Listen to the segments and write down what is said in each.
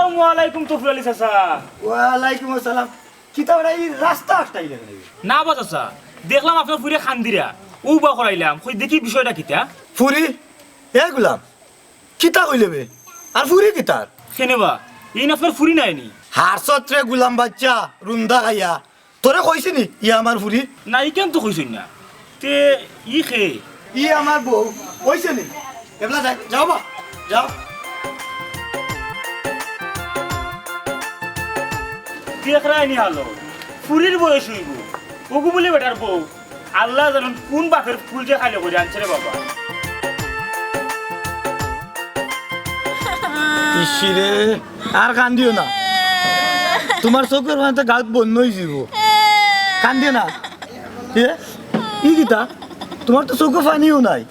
আসসালামু আলাইকুম তফুল আলী চাচা। ওয়ালাইকুম আসসালাম। কিতা ওরা এই রাস্তা আটটাইলে না বা চাচা, দেখলাম আপনার ফুরে খান্দিরা ও বা করাইলাম কই দেখি বিষয়টা কিতা। ফুরি এ গুলাম কিতা কইলে বে আর ফুরি কিতার কেনেবা এই না আপনার ফুরি নাইনি? হারসত্রে গুলাম বাচ্চা রুন্দা খাইয়া তোরে কইছি নি ই আমার ফুরি? না ই কেন তো কইছেন না তে ই খে ই আমার বউ কইছে নি? এবলা যাই যাও বা যাও। দেখরাইনি আলো ফুরির বয়স হইব ওগু বলে বেটার বউ আল্লাহ জানুন কোন বাপের ফুল যে খাইলে করে আনছে রে বাবা। ইসিরে আর কান্দিও না, তোমার চোখের মানে গাত বন্য হয়ে যাব। কান্দিও না এ ই কিতা তোমার তো চোখে পানিও নাই।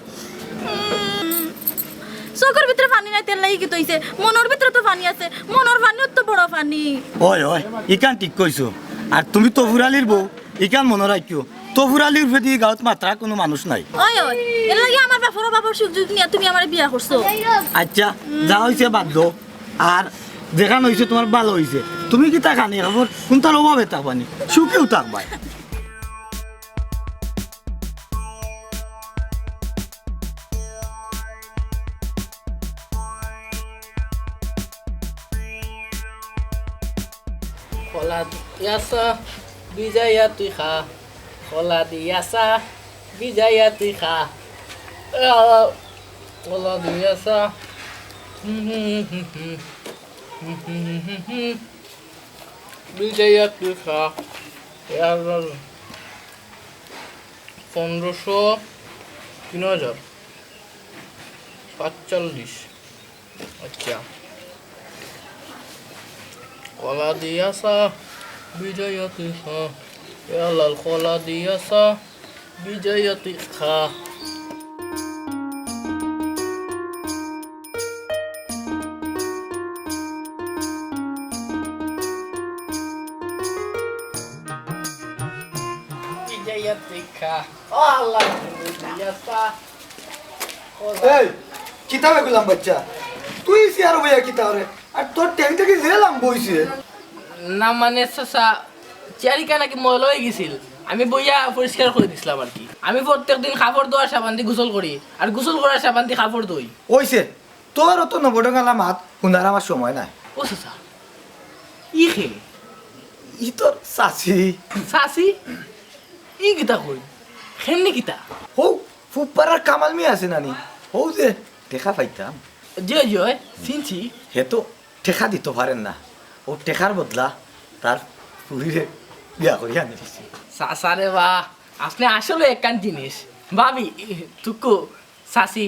চোখের ভিতরে পানি নাই তেল লাগি কি তইছে, মনের ভিতরে তো পানি আছে, মনের পানিও তো বড় পানি। ওই ওই ইকান ঠিক কইছো। আর তুমি তফুরালির বউ ইকান মনে রাখিও, তফুরালির প্রতি গাঁত মাত্রা কোনো মানুষ নাই। ওই ওই এর লাগি আমার বাবার সুযোগ নিয়ে তুমি আমার বিয়া করছো। আচ্ছা যা হয়েছে বাদ দো। আর যেখান হয়েছে তোমার ভালো হয়েছে, তুমি কি তা খানি খবর কোনটার অভাবে থাকবানি, সুখেও থাকবাই। কলা দিয়াছা বিজাইয়া তুই খা, কলা দিয়াছা বিজাইয়া তুই খা, কলা দিয়াছা বিজাইয়া তুই খা। 1500 3000 45। আচ্ছা কলা দিয়াছা বিজয়া তুই খা, লাল কলা দিয়াছা বিজয়া তুই খা। বিজয়া তুই খা, লাল দিয়াছা। এই কিতাবে গুলাম বাচ্চা তুই সিয়ার বইয়া কিতা রে, আর তোর ট্যাং থেকে জেলাম বইছে। না মানে চাচা চেয়ারিকা নাকি ময়লা হয়ে গেছিল, আমি বইয়া পরিষ্কার করে দিছিলাম আর কি। আমি প্রত্যেকদিন কাপড় ধোয়ার সাবান দিয়ে গোসল করি, আর গোসল করার সাবান দিয়ে কাপড় ধুই। ওইছে তোর তো নবডঙ্গালা মাত শুনার আমার সময় নাই। ও চাচা ই খে ই তোর চাচি চাচি ই কিতা কই খেমনি কিতা? হৌ ফুপারার কামাল মি আছে নানি, হৌ যে দেখা পাইতাম। জয় জয় চিনছি। হে তো টেকা দিতে পারেন না, ও টেকার বদলা তার পুরীরে বিয়া করিয়া আনি দিছি। চাচারে বা আপনি আসলে একখান জিনিস ভাবি তুকু চাচি।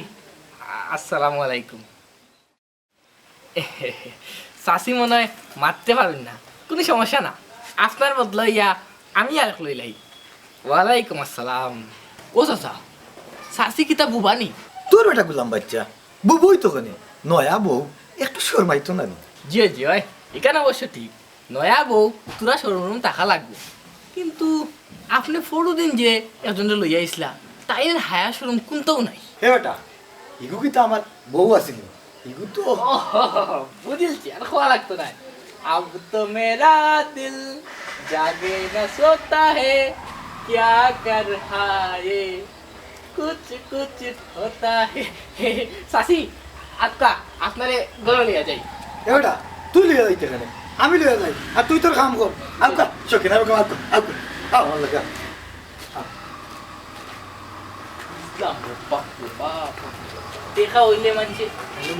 আসসালামু আলাইকুম। চাচি মনে হয় মারতে পারবেন না, কোনো সমস্যা না, আপনার বদলা ইয়া আমি আর লইলাই। ওয়ালাইকুম আসসালাম। ও চাচা চাচি কিতা বুবানি? তোর বেটা গুলাম বাচ্চা বুবই তো কেনে নয়া বউ একটু শর্মাইতো নানি। জয় জয় এখানে অবশ্য ঠিক, নয়া বউ তোরা সরম টাকা লাগবে, কিন্তু আপনি ফটো দিন যে একজনটা লইয়া আইসলা তাই হায়া সরম কোনটাও নাই। হে বেটা ইগু কি তো আমার বউ আসিল, ইগু তো বুঝিলছি আর খোয়া লাগতো না। अब तो मेरा दिल जागे न सोता है, क्या कर रहा है कुछ कुछ होता है। सासी आपका আপনারে গরো লিয়া যাই। হে বেটা তুই লিয়ে যাইতে কেনে, আমি লিয়ে যাই আর তুই তোর কাম কর। আউকা চোখে না আউকা আমার লাগা। দেখা হইলে মানছে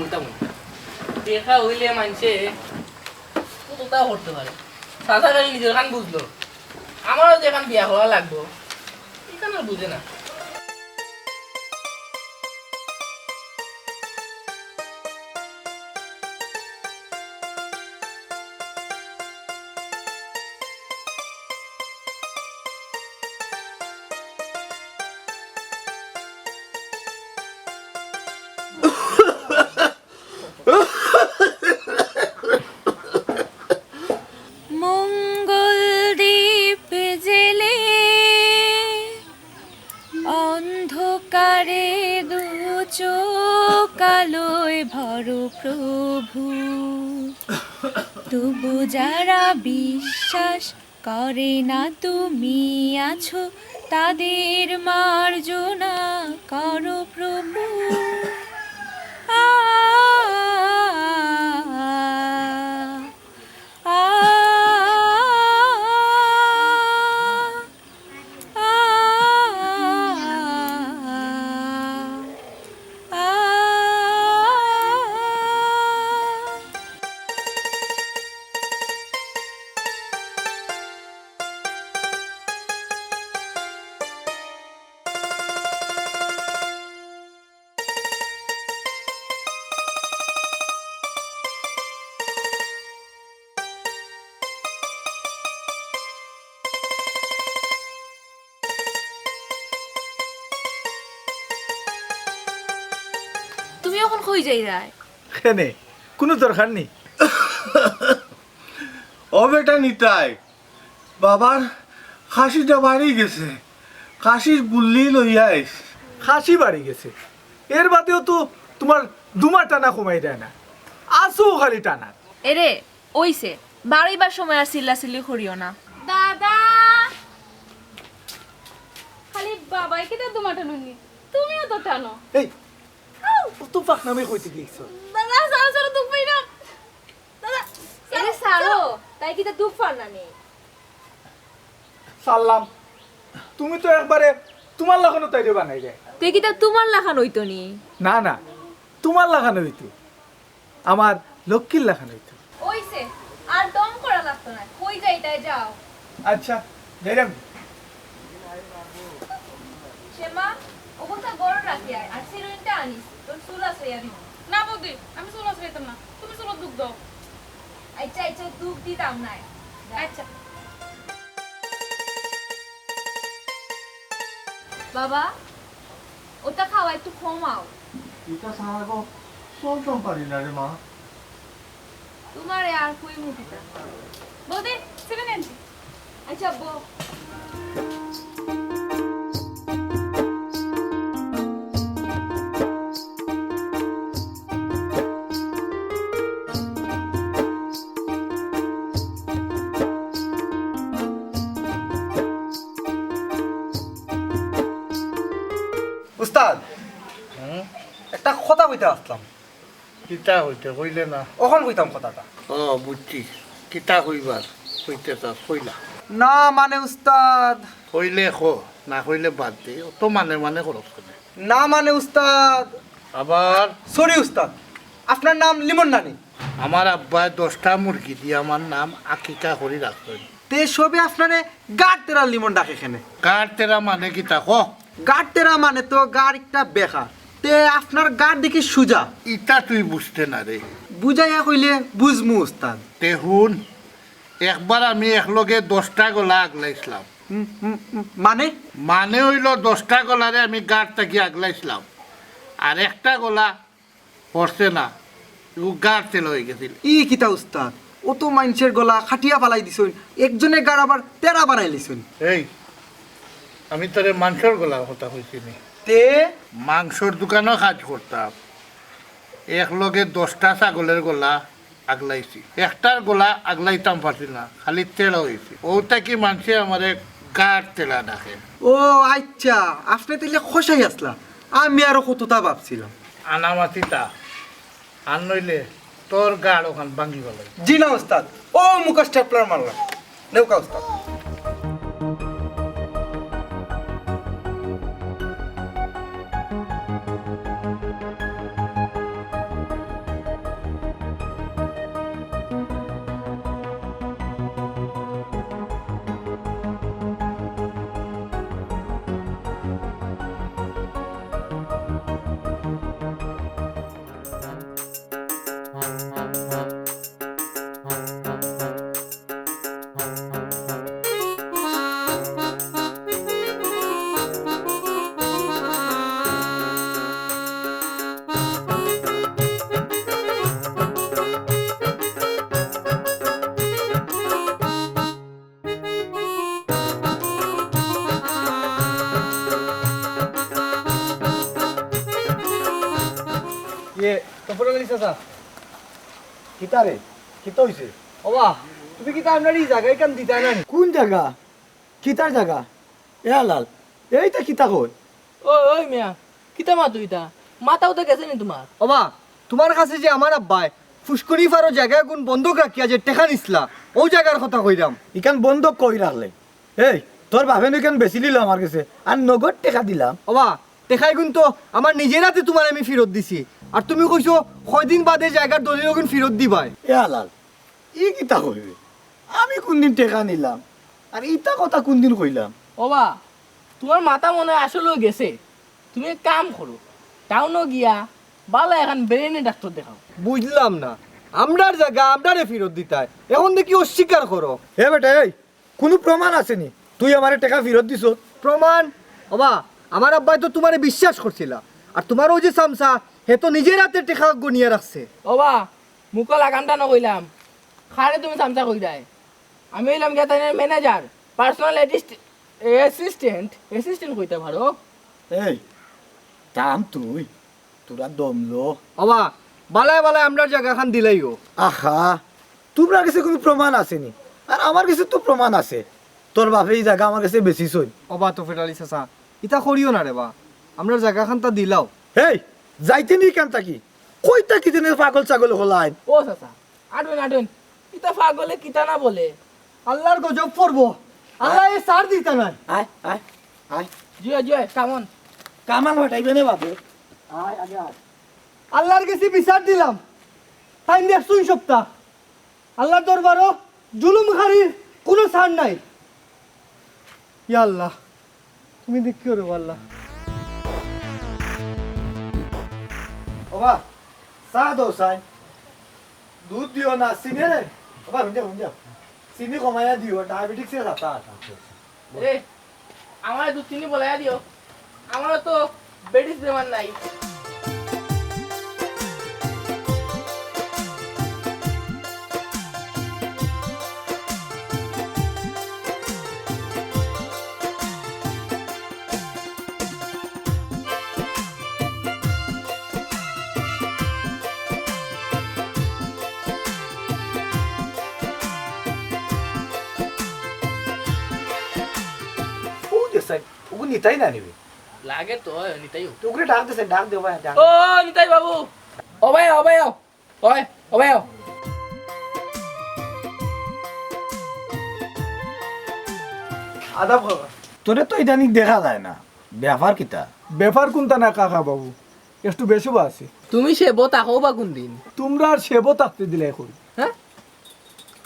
মোটামুটি দেখা হইলে মানছে কতটা করতে পারে। সাদা গাড়ি নিজের কান বুঝলো, আমারও যেখান বিয়া হওয়া লাগবো এখানে বুঝে না। মঙ্গল দ্বীপ জেলে করো প্রভু। তবু যারা বিশ্বাস করে না তুমি আছো, তাদের মার্জনা করো প্রভু। আ আ তুমি এখন কই যাই রায়? কেনে কোনো দরকার নেই। ও বেটা নিতাই, বাবার খাসিটা বাড়ি গেছে, খাসির গুল্লি লইয়া আইস। খাসি বাড়ি গেছে, এর বাদেও তো তোমার দুমা টানা কমাই দেয় না, আসো খালি টানা। এরে ওইছে বাড়িবার সময় আর চিল্লাচিল্লি করিও না। দাদা খালি বাবাই কি তার দুমা টানুনি, তুমিও তো টানো। এই তো পাক নামে কইতে গেছো। দাদা সারা সারা দুঃখ পাই না দাদা। এরে সারো, তাই কি তা দুঃখ পার না নি? সাল্লাম, তুমি তো একবারে তোমার লাগানো তাইরে বানাই দেয়। তুই কি তা তোমার লাখান হইতো নি? না না, তোমার লাগানো হইতো, আমার লক্ষ্মীর লাগানো হইতো। ওইছে আর দম করা লাগতো না, কই যাই তাই যাও। আচ্ছা যাইলাম। শ্যামা ওগুলো গরম রাখি আর সিরুইনটা আনিস, তোর চুল আছে দিব। না বৌদি, আমি চুল আসলাইতাম না, তুমি চুল দুধ দাও। আচ্ছা আচ্ছা দুধ দিতাম নাই। আচ্ছা বাবা ওটা খাওয়া একটু কমাও। এটা সারা গো চলতাম পারি না রে মা। তোমার আর কই মুটিটা। বৌদি সেভেন এনজি। আচ্ছা বো উস্তাদ, একটা কথা কইতে আসলাম। কিতা হইতে কইলে না? ওখান কইতাম কথাটা। ও বুঝছি, কিতা কইবার কইতে চাস কইলা। না মানে উস্তাদ, কইলে খো, না কইলে বাদ দে, অত মানে খরচ করে। না মানে উস্তাদ, আবার সরি উস্তাদ, আপনার নাম লিমন নানি। আমার আব্বাই 10টা মুরগি দিয়ে আমার নাম আকিকা করে রাখতেন। তে সবে আপনারে গাড় তেরা লিমন ডাকে এখানে। কার তেরা মানে কিতা কো? গাড় তেরা মানে তো গাড় একটা বেকা, তে আপনার গাড় দেখি সুজা। ইটা তুই বুঝতে না রে। বুঝাইয়া কইলে বুঝমু উস্তাদ। তে হুন, একবার আমি একলগে 10টা গলা আগলাইছিলাম। মানে মানে হইল 10টা গলারে আমি গাড় থাকি আগলাইছিলাম, আর একটা গলা পড়ছে না, ও গাড় তেল হয়ে গেছিল। ই কিতা উস্তাদ, ও তো মানুষের গলা খাটিয়া পালাই দিছুন, একজনের গাড় আবার তেরা বানাই লিছুন। এই আমি তোরে মাংসর গলা কথা কইছিনি। তে মাংসর দোকানও কাজ করতাম, একলগে 10টা ছাগলের গলা আগলাইছি, একটার গলা আগলাইতাম পারছি না, খালি তেলা হয়েছে। ওটা কি মানুষে আমার গাড় তেলা ডাকে। ও আচ্ছা, আপনি তাইলে খসাই আসলা, আমি আরো কতটা ভাবছিলাম। আনামাতিটা আর নইলে তোর গাড় ওখান ভাঙ্গি গেল। জি না উস্তাদ, ও মুখা স্টেপলার মারলাম, নৌকা উস্তাদ। ফুরালি চাচা কিতা রে কিতা হইছে ওবা তুমি কি আপনার এই জায়গায় কাম দিতা না কোন জায়গা কিতার জায়গা এ লাল এইটা কিতা কই ওই মিয়া কিতা মা তুই তা মাথাও তো গেছে নি তোমার ওবা তোমার কাছে যে আমার আব্বাই ফুসকরি ফারো জায়গায় কোন বন্ধক রাখিয়া যে টেকা নিসলা ও জায়গার কথা কইরাম ইখান বন্ধ কই রাখলে এই তোর বাপে ইখান বেশি নিল আমার কাছে আর নগদ টাকা দিলাম ওবা টেকাই গুণ তো আমার নিজের হাতে তোমার আমি ফেরত দিছি আর তুমি কইছো কয়দিন বাদে জায়গার দলিল গুণ ফেরত দিবাই এ লাল ই কিতা কইবে আমি কোনদিন টাকা নিলাম আর ইটা কথা কোনদিন কইলাম ওবা তোমার মাথা মনে হয় আসলেও গেছে তুমি এক কাম করো টাউনও গিয়া বালা এখন ব্রেনে ডাক্তার দেখাও বুঝলাম না আমরার জায়গা আমরারে ফেরত দিতাই এখন দেখি অস্বীকার করো হে বেটা এই কোনো প্রমাণ আসেনি তুই আমারে টাকা ফেরত দিছ প্রমাণ ওবা আমার আব্বাই তো তোমারে বিশ্বাস করছিল আর তোমারও যে সামসা হে তো নিজের হাতে টেকা গনিয়ে রাখছে ওবা মুখ লাগামটা নকইলাম খারে তুমি চামচা কই দেয় আমি হইলাম গিয়া তাই ম্যানেজার পার্সোনাল অ্যাসিস্ট্যান্ট কইতে পারো এই দাম তুই তোরা দমলো ওবা বালায় বালায় আমরার জায়গা খান দিলাইও আহা তোমরা কাছে কোনো প্রমাণ আসেনি আর আমার কাছে তো প্রমাণ আছে তোর বাপে এই জায়গা আমার কাছে বেশি সই ওবা তো ফেরালি চাচা ইটা করিও না রে বা আমরার জায়গা খান তা দিলাও হেই যাইতে নি কেন তাকি কইতা কি দিনের পাগল ছাগল হলাই ও চাচা আটুন কিতা পাগলে কিতা না বলে আল্লাহর গজব পড়বো আল্লাহ এ সার দিতা নাই আয় আয় আয় জয় কামন কামাল হটাইবে না বাপে আয় আগে আয় আল্লাহর কাছে বিচার দিলাম তাই দেখছুই সপ্তাহ আল্লাহর দরবারও জুলুম খারির কোনো ছাড় নাই ইয়া আল্লাহ তুমি দেখিও রে আল্লাহ বাবা চা দাও চাই দুধ দিও না চিনি রে বাবা শুন চিনি কমাইয়া দিও ডায়াবেটিক্স এর হাতা রে আমার দু তিনি বলাইয়া দিও আমারও তো বেডিস বেমার নাই ও দেসাই ওগু নিতাই না নিবি লাগে তো নিতাইও তোকে ডাক দেছে ডাক দেও ভাই ডাক ও নিতাই বাবু অবায় আদাব বাবা তোরে তো ইদানিং দেখা যায় না ব্যাপার কিতা ব্যাপার কোনটা না কাকা বাবু একটু বেশি আছে তুমি সেবো তাকো বা কোন দিন তোমরা আর সেবো থাকতে দিলে এখন হ্যাঁ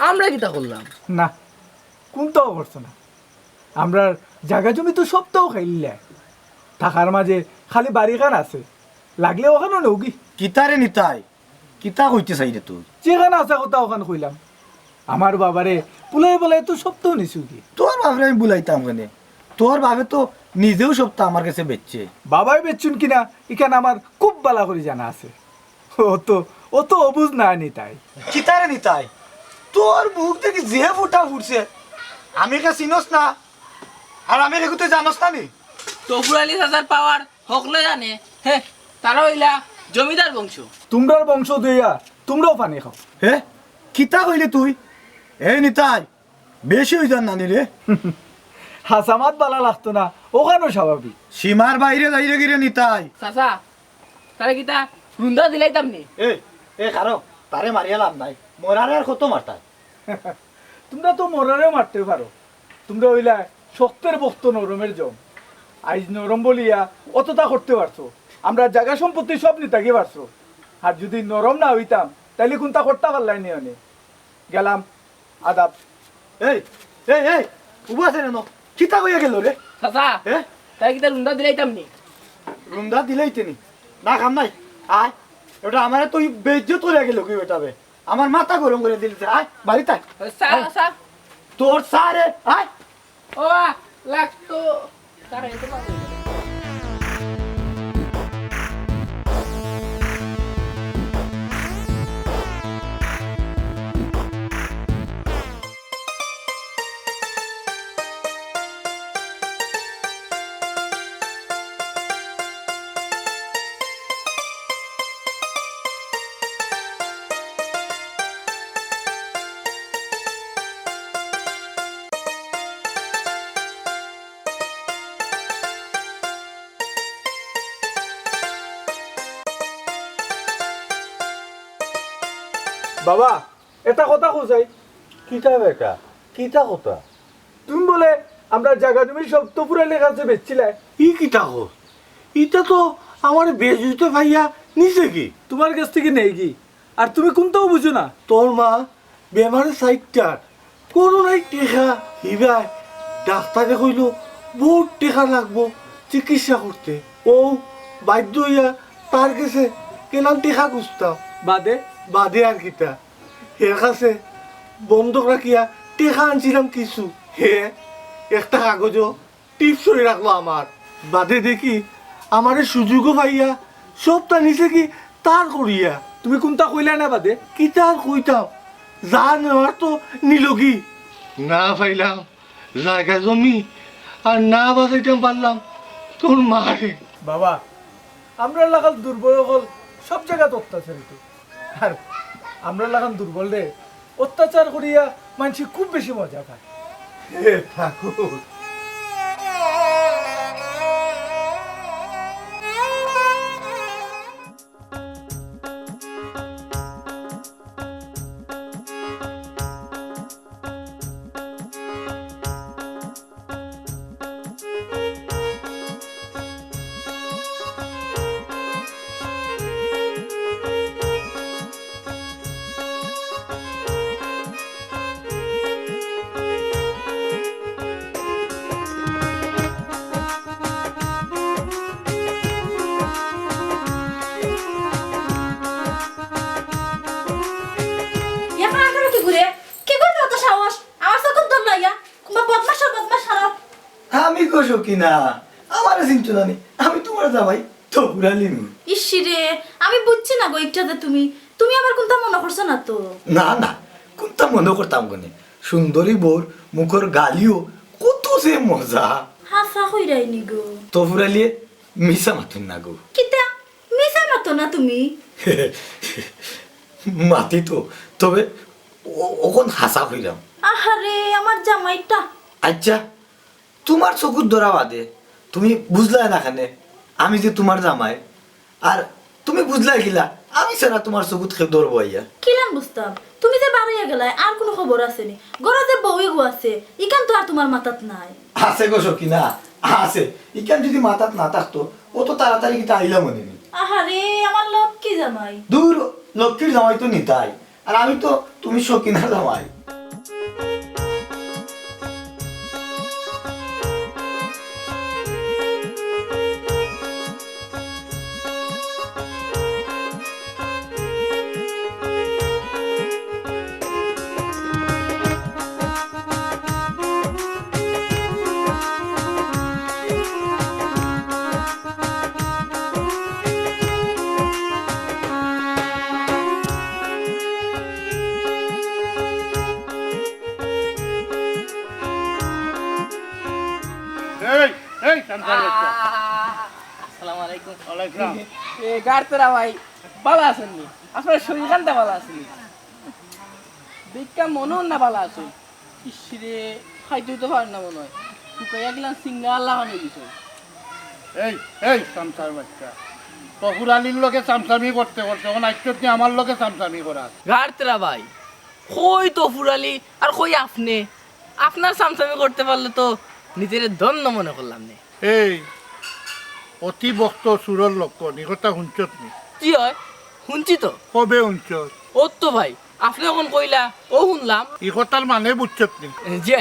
আমরা কিতা করলাম না কোনটাও করছো না আমরা জায়গা জমি তো সবটাও খাইলে থাকার মাঝে খালি বাড়িখান আছে লাগলে ওখানে নৌকি কিতারে নিতাই কিতা কইতে চাই রে তুই যেখানে আছে কথা ওখানে কইলাম আমার বাবারে পুলাই বলাই তো সবটাও নিছু কি তোর বাপরে আমি বুলাইতাম কেনে তোর বাপে তো নিজেও সপ্তাহ আমার কাছে বেচছে বাবাই বেচুন কিনা এখানে আমার খুব বালা করে জানা আছে ও তো অবুজ না নি তাই কিতারে নিতাই তোর মুখ দেখি যে ফুটা ফুটছে আমি কে চিনস না আর আমি রেখে তুই জানস না নি তফুরালি হাজার পাওয়ার হকলে জানে হে তারা হইলা জমিদার বংশ তোমরার বংশ দিয়া তোমরাও পানি খাও হে কিতা কইলে তুই এই নিতাই বেশি হই যান নানি রে হাসামাত বালা লাগতো না ওখানেও স্বাভাবিক সীমার বাইরে যাইরে গিরে নিতাই চাচা তারা কিতা রুন্দা দিলাইতাম নি এ কারো তারে মারিয়া লাভ নাই মরারে আর কত মারতাই তোমরা তো মরারেও মারতে পারো তোমরা হইলা শক্তের বক্ত নরমের জম আইজ নরম বলিয়া অতটা করতে পারছো আমরা জায়গা সম্পত্তি সব নিতাকে পারছো আর যদি নরম না হইতাম তাইলে কোনটা করতে পারলাই নি অনেক গেলাম আদাব এই এই এই উবা আছে না কিতা কইয়া গেল রে চাচা হে তারা কিতা রুন্দা দিলাইতাম নি রুমদা দিলেই তেনি না খাম নাই আয় ওটা আমার তুই বেজ্জত করে গেল কি ওটাবে আমার মাথা গরম করে দিলছে আয় বাড়িতে আয়। চা তোর সারে আয় ও লাগতো তারা এত পাগল। বাবা এটা কথা কোথায় কিতা বেটা কিতা কথা তুমি বলে আমরা জায়গা জমি সব তো পুরা লেখা আছে বেচছিলে ই কিতা কো ইটা তো আমার বেজুতে ভাইয়া নিছে কি তোমার কাছ থেকে নেই কি আর তুমি কোনটাও বুঝো না তোর মা বেমারে সাইটটার করোনায় টেকা হিবাই ডাক্তারে কইল বহুত টেকা লাগবো চিকিৎসা করতে ও বাধ্য হইয়া তার কাছে কেনাম টেকা খুঁজতাম বাদে বাদে আর কিতা এর কাছে বন্ধক রাখিয়া টেকা আনছিলাম কিছু হে একটা কাগজও টিপস করে রাখলো আমার বাদে দেখি আমারে সুযোগও পাইয়া সবটা নিছে কি তার করিয়া তুমি কোনটা কইলা না বাদে কি তার কইতাম যা নেওয়ার তো নিলগি না পাইলাম জায়গা জমি আর না বাঁচাইতাম পারলাম তোর মারে বাবা আমরা লাগাল দুর্বল হল সব জায়গাতে অত্যাচারিত আর আমরা লাগান দুর্বল রে অত্যাচার করিয়া মানুষ খুব বেশি মজা পায় হে ঠাকুর এখন আঠারো কি ঘুরে কি করবে অত সাহস আমার চোখের দর লাইয়া বদমাস হারাপ আমি কষো কিনা আমার চিন্তা নেই আমি তোমার জামাই তো ঘুরালিম ইসিরে আমি বুঝছি না গো একটাতে তুমি তুমি আমার কোনটা মনে করছো না তো না না কোনটা মনে করতাম কোনে সুন্দরী বোর মুখর গালিও কত যে মজা হাসা হইরাইনি গো তো ফুরালিয়ে মিশা মাতুন না গো কিতা মিশা মাতো না তুমি মাতি তো তবে ওখন হাসা হইলাম আহারে আমার জামাইটা আচ্ছা তোমার চকুর ধরা বাদে তুমি বুঝলাই না খানে আমি যে তোমার জামাই আর তুমি বুঝলাই গিলা আমি ছাড়া তোমার চকুত খেয়ে ধরবো আইয়া কিলাম বুঝতাম তুমি যে বাড়াইয়া গেলাই আর কোনো খবর আছে নি গড়া যে বউই গো আছে ইকান তো আর তোমার মাথাত নাই আছে গো সকিনা আছে ইকান যদি মাথাত না থাকতো ও তো তাড়াতাড়ি কিন্তু আইলাম মনে নি আহারে আমার লক্ষ্মী জামাই দূর লক্ষ্মীর জামাই তো নিতাই আর আমি তো তুমি সকিনার জামাই এই এই কামসার বাচ্চা আসসালামু আলাইকুম ওয়ালাইকুম এ গাড়তেরা ভাই ভালো আছেন নি আপনার শরীর খানটা ভালো আছে নি দেখা মনে না ভালো আছে ইসরে খাইতে তো পারেন না মনে হয় শুকাইয়া গেলাম সিঙ্গার লাগানো বিষয় এই এই কামসার বাচ্চা তহুরালির লোকে চামচামি করতে করতে এখন আইছত নি আমার লোকে চামচামি করা গাড়তেরা ভাই কই তো ফুরালি আর কই আপনি আপনার সামসামি করতে পারলে তো নিজের ধন্য মনে করলাম নে এই অতি বক্ত সুরর লক্ষণ ইকথা শুনছত নি কি হয় শুনছি তো কবে শুনছত ও তো ভাই আপনি এখন কইলা ও শুনলাম ইকথার মানে বুঝছত নি যে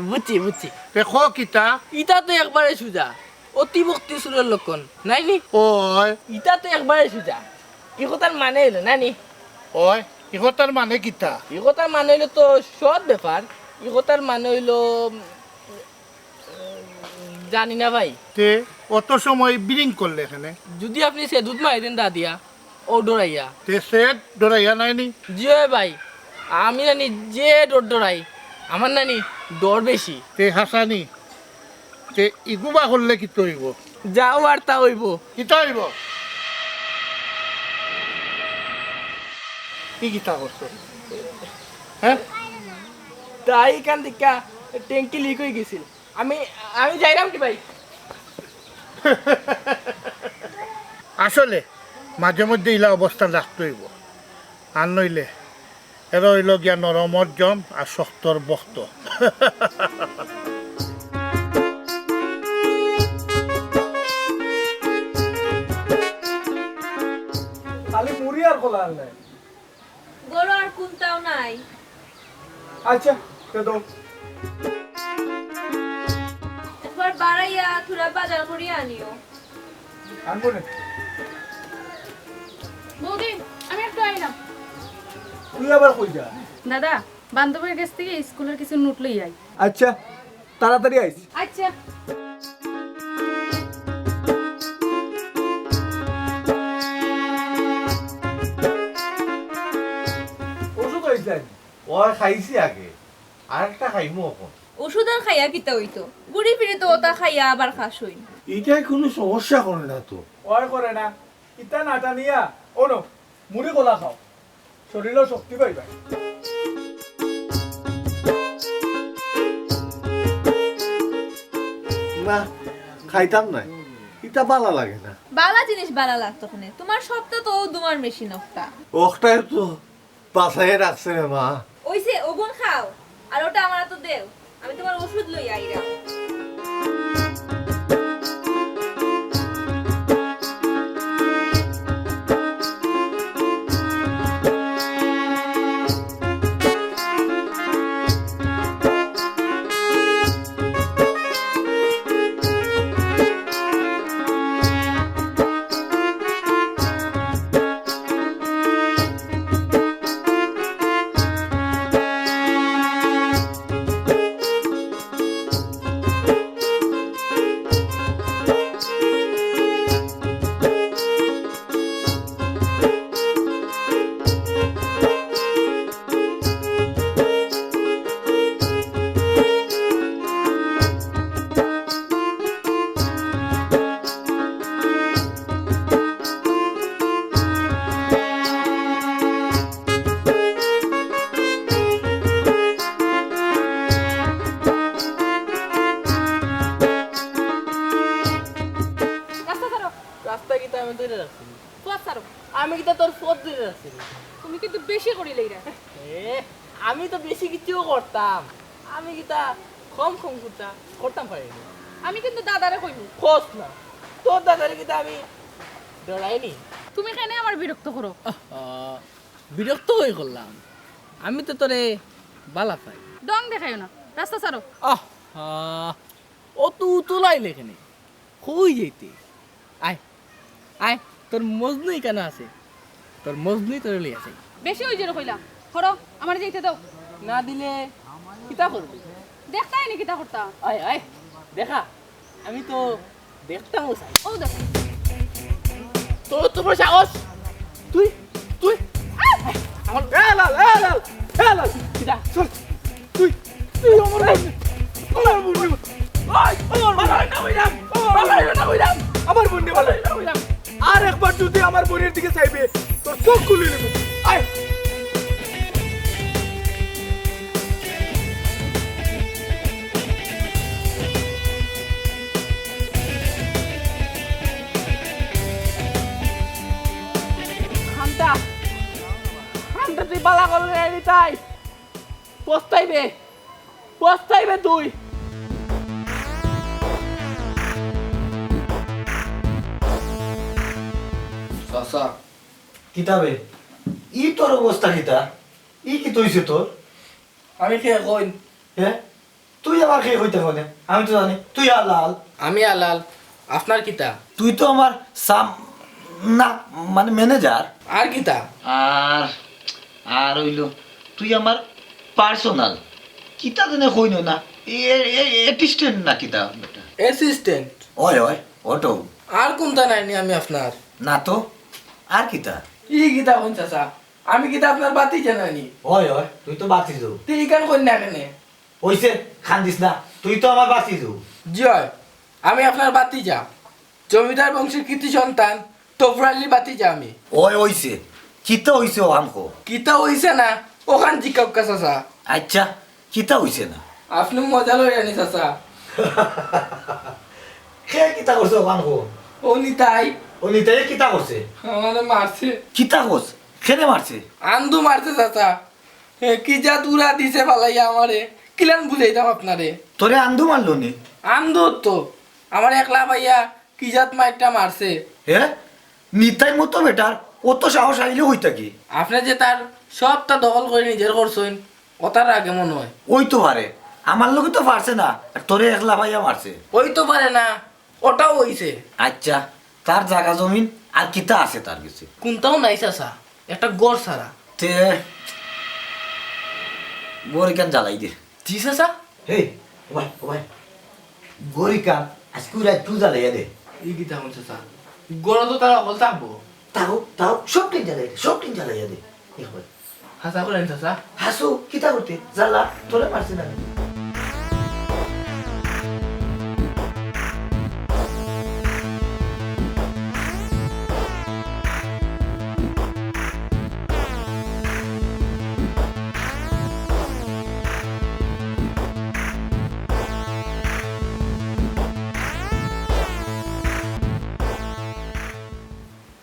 বুঝছি বুঝছি দেখো কিতা ইটা তো একবারে সুজা অতি ভক্তি সুরের লক্ষণ নাই নি ওই ইটা তো একবারে সুজা কি কথার মানে হইলো নানি ওই ইকথার মানে কিতা ই কথার মানে হইলো তো সৎ ব্যাপার ই কথার মানে হইলো জানি না ভাই তে অত সময় বিরিং করলে এখানে যদি আপনি সে দুধ মারি দেন দাদিয়া ও ডরাইয়া তে সেট ডরাইয়া নাইনি জি ভাই আমি নানি যে ডরাই আমার নানি ডর বেশি তে হাসানি তে ইগুবা করলে কি তৈব যাও আর তা হইব কি তৈব কি কিতা করছো হ্যাঁ তাই কান দিকা ট্যাঙ্কি লিক হয়ে গেছিল আমি আমি যাইলাম কি ভাই আসলে মাঝে মধ্যে ইলা অবস্থা রাখতে হইব আর নইলে এরা হইল গিয়া নরমর জম আর শক্তর বক্ত। খালি মুড়ি আর কলা আর নাই। গরু আর কোনটাও নাই। আচ্ছা দে দাও। একবার বাড়াইয়া থুরা বাজার করিয়া আনিও। আনবো না। বৌদি আমি একটু আইলাম। তুই আবার কই যা? দাদা বান্ধবীর কাছ থেকে স্কুলের কিছু নোট লই আই। আচ্ছা তাড়াতাড়ি আইস। আচ্ছা। ওষুধ হয়েছে ওই খাইছি আগে আর একটা খাইমু এখন। ওষুধ আর খাইয়া কিতা হইতো? গুড়ি ফিরে তো ওটা খাইয়া আবার খাস হই। এটাই কোনো সমস্যা করে না তো। ওই করে না ইটা নাটা নিয়া ওনো মুড়ি কলা খাও, শরীরেও শক্তি পাইবা। না খাইতাম না, এটা ভালো লাগে না। বালা জিনিস বালা লাগতো ওখানে। তোমার সবটা তো দুমার মেশিন একটা। ওটাই তো বাসায় রাখছে রে মা। ওইসে ওগুন খাও আর ওটা আমার তো দেও, আমি তোমার ওষুধ লই আইরা। রাস্তা কিতা আমি ধরে রাখছি, আমি কিতা তোর পথ ধরে রাখছি। তুমি কিন্তু বেশি করিলেই রে। আমি তো বেশি কিছুও করতাম, আমি কিতা কম করতাম পারি। আমি কিন্তু দাদারে কইবো। খোঁজ না তোর দাদারে কিতা আমি ডরাইনি। তুমি কেন আমার বিরক্ত করো? বিরক্ত হয়ে করলাম, আমি তো তোরে বালা পাই। ডং দেখাইও না, রাস্তা ছাড়ো। ও তো উতলাই লেখেনি কই যেতে। আয় আয়, তোর মজনুই কেন আছে? তোর মজনুই তোর লিয়ে আছে। বেশি ওই যে কইলা করো, আমার যেতে দাও। না দিলে কিতা করবি? দেখতাই নি কিতা করতা। আয় আয় দেখা, আমি তো দেখতাম ও চাই। ও দেখ তোর তোমার সাহস, তুই তুই আমার কিতা চল তুই তুই আমার আমার বন্ধু আমার বন্ধু ভালো। আর একবার যদি আমার বোনের দিকে চাইবে তোর চোখ খুলে নেব। আয় খান্তা খান্তা তুই বালা করলে এলি তাই পস্তাইবে তুই। চাচা কিতাবে ই তোর অবস্থা কিতা? ই কি তৈছে তোর? আমি কে কইন? হ্যাঁ তুই আমার খেয়ে হইতে হবে, আমি তো জানি তুই আলাল। আমি আলাল, আপনার কিতা? তুই তো আমার সাম না মানে ম্যানেজার। আর কিতা? আর আর হইল তুই আমার পার্সোনাল কিতা জানে কইন না অ্যাসিস্ট্যান্ট না কিতা বেটা? অ্যাসিস্ট্যান্ট? ওই ওই ওটো আর কোনটা নাইনি আমি আপনার? না তো আর কিতা? ই কিতা কোন চাচা? আমি কিতা আপনার বাতি জানানি? ওই ওই তুই তো বাঁচি যাও। তুই কেন কই না কেনে? ওইসে খান্দিস না, তুই তো আমার বাঁচি যাও। জয়, আমি আপনার বাতি যা, জমিদার বংশের কৃতি সন্তান তোফরালির বাতি যা আমি। ওই ওইসে কিতা হইছে ও আমকো? কিতা হইছে না ওখান জিজ্ঞাসা চাচা। আচ্ছা কিতা হইছে না? আপনি মজা লই আনি চাচা। কে কিতা করছে ও আমকো? ও নিতাই ও নিতাই কিতা করছে? আমারে মারছে। কিতা করছে? কেনে মারছে? আন্দু মারছে চাচা। কি যা দূরা দিছে ফালাইয়া আমারে কিলান বুঝাইতাম আপনারে তোরে আন্ধু মারলো নি আমদুর তো আমার একলা ভাইয়া কি জাত মাইরটা মারছে হে নিতাই মতো বেটার অত সাহস আইলে হইতা কি আপনি যে তার সবটা দখল করে নিজের করছেন ওটার আগে মনে হয় ওই তো পারে আমার লোকে তো পারছে না আর তোরে একলা ভাইয়া মারছে ওই তো পারে না ওটাও হইছে আচ্ছা তার জায়গা জমিন আর কিতা আছে তার কাছে কোনটাও নাই চাচা একটা গড় সারা তে গরিকান জ্বালাই দে জি চাচা হে ওই ওই গরিকান আজকে রাত তুই জ্বালাইয়া দে এই গীতা হন চাচা গড় তো তারা অকল থাকবো তাও সবটিন জ্বালাইয়া দে একবার হাসা করেন চাচা হাসু কিতা করতে জ্বালা তোরে মারছে না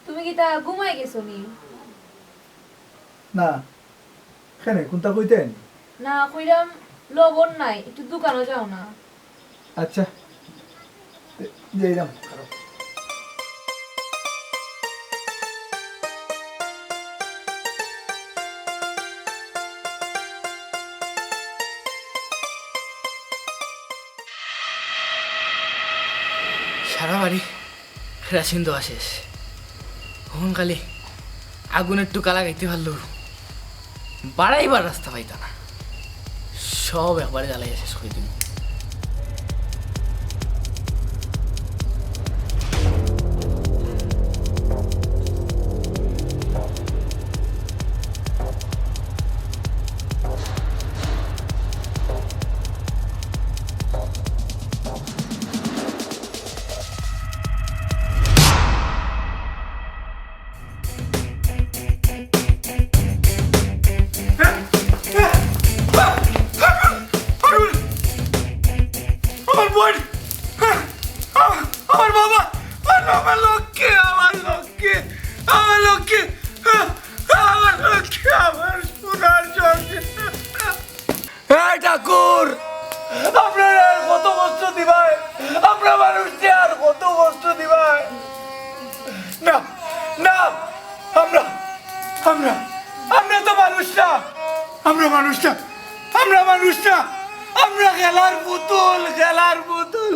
তুমি কি তা ঘুমাই গেছো নি না কেন কোনটা কইতেন না কইরাম লবণ নাই একটু দোকানে যাও না আচ্ছা যাইলাম সারা বাড়ি রাশিন দেওয়া শেষ হন খালি আগুনের টুকা লাগাইতে পারলো বাড়াইবার রাস্তা পাইতা না সব একবারে জ্বালাইয়া শেষ করে দিন আমার বোন আমার বাবা আমার লক্ষ্মী আমার লক্ষ্মী আমার লক্ষ্মী আমার লক্ষ্মী আমার সোনার চোখে হ্যাঁ ঠাকুর আপনারা আর কত কষ্ট দিবাই আমরা মানুষকে আর কত কষ্ট দিবাই না না আমরা আমরা আমরা তো মানুষ না আমরা মানুষ না আমরা মানুষ না আমরা খেলার পুতুল খেলার পুতুল